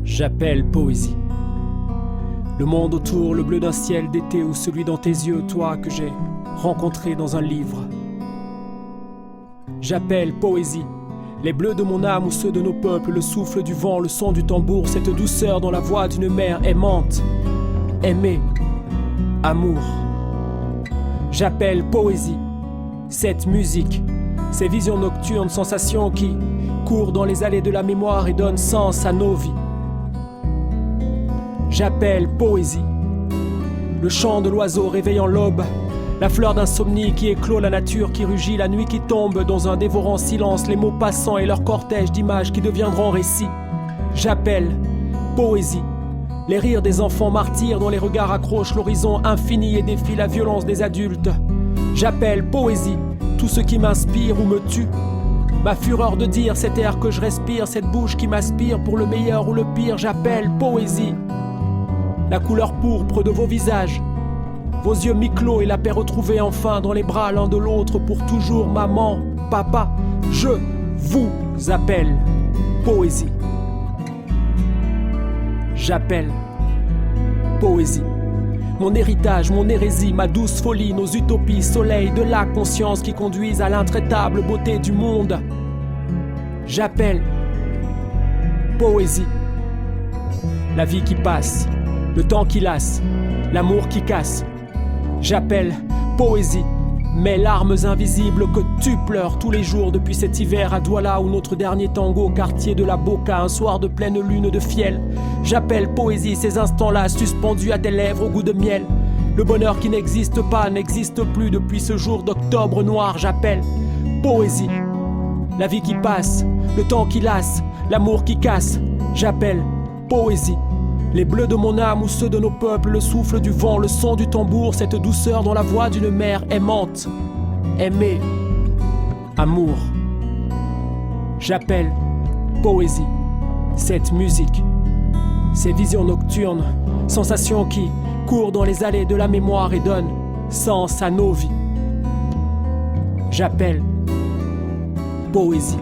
J'appelle poésie. Le monde autour, le bleu d'un ciel d'été ou celui dans tes yeux, toi que j'ai rencontré dans un livre. J'appelle poésie. Les bleus de mon âme ou ceux de nos peuples, le souffle du vent, le son du tambour, cette douceur dans la voix d'une mère aimante. Aimer, amour. J'appelle poésie. Cette musique, ces visions nocturnes, sensations qui courent dans les allées de la mémoire et donnent sens à nos vies. J'appelle poésie. Le chant de l'oiseau réveillant l'aube, la fleur d'insomnie qui éclot la nature qui rugit, la nuit qui tombe dans un dévorant silence, les mots passants et leur cortège d'images qui deviendront récits. J'appelle poésie. Les rires des enfants martyrs dont les regards accrochent l'horizon infini et défient la violence des adultes. J'appelle poésie. Tout ce qui m'inspire ou me tue. Ma fureur de dire, cet air que je respire, cette bouche qui m'aspire pour le meilleur ou le pire, j'appelle poésie. La couleur pourpre de vos visages, vos yeux mi-clos et la paix retrouvée enfin dans les bras l'un de l'autre pour toujours. Maman, papa, je vous appelle poésie. J'appelle poésie. Mon héritage, mon hérésie, ma douce folie, nos utopies, soleil de la conscience qui conduisent à l'intraitable beauté du monde. J'appelle poésie. La vie qui passe, le temps qui lasse, l'amour qui casse. J'appelle poésie. Mes larmes invisibles que tu pleures tous les jours depuis cet hiver à Douala ou notre dernier tango au quartier de la Boca, un soir de pleine lune de fiel. J'appelle poésie ces instants-là suspendus à tes lèvres au goût de miel. Le bonheur qui n'existe pas, n'existe plus depuis ce jour d'octobre noir. J'appelle poésie. La vie qui passe, le temps qui lasse, l'amour qui casse. J'appelle poésie. Les bleus de mon âme ou ceux de nos peuples, le souffle du vent, le son du tambour, cette douceur dans la voix d'une mère aimante. Aimer, amour. J'appelle poésie. Cette musique, ces visions nocturnes, sensations qui courent dans les allées de la mémoire et donnent sens à nos vies. J'appelle poésie.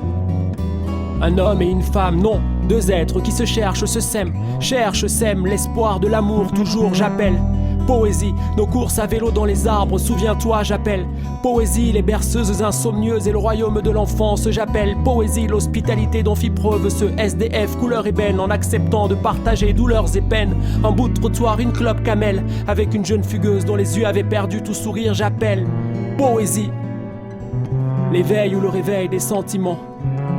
Un homme et une femme, non, deux êtres qui se cherchent, se s'aiment, s'aiment, l'espoir de l'amour toujours. J'appelle poésie. Nos courses à vélo dans les arbres, souviens-toi, j'appelle poésie. Les berceuses insomnieuses et le royaume de l'enfance, j'appelle poésie. L'hospitalité dont fit preuve ce SDF couleur ébène en acceptant de partager douleurs et peines. Un bout de trottoir, une clope camel avec une jeune fugueuse dont les yeux avaient perdu tout sourire. J'appelle poésie. L'éveil ou le réveil des sentiments,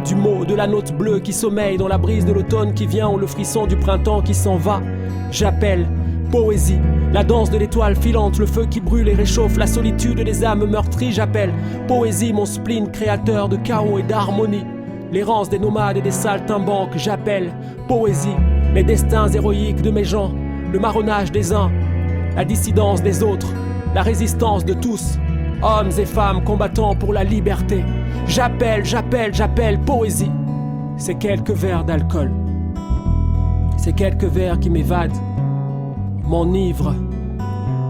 du mot, de la note bleue qui sommeille dans la brise de l'automne qui vient ou le frisson du printemps qui s'en va. J'appelle poésie. La danse de l'étoile filante, le feu qui brûle et réchauffe la solitude des âmes meurtries. J'appelle poésie mon spleen créateur de chaos et d'harmonie. L'errance des nomades et des saltimbanques. J'appelle poésie. Les destins héroïques de mes gens, le marronnage des uns, la dissidence des autres, la résistance de tous. Hommes et femmes combattant pour la liberté. J'appelle poésie. Ces quelques verres d'alcool, ces quelques verres qui m'évadent, m'enivrent,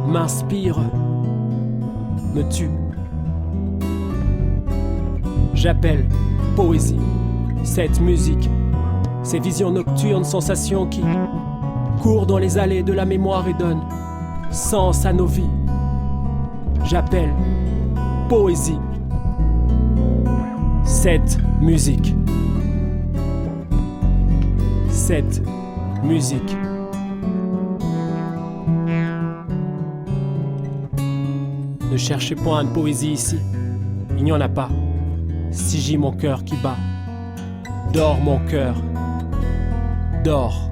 m'inspirent, me tuent. J'appelle poésie. Cette musique, ces visions nocturnes, sensations qui courent dans les allées de la mémoire et donnent sens à nos vies. J'appelle poésie. Cette musique. Cette musique. Ne cherchez point de poésie ici, il n'y en a pas. Si j'ai mon cœur qui bat, dors mon cœur, dors.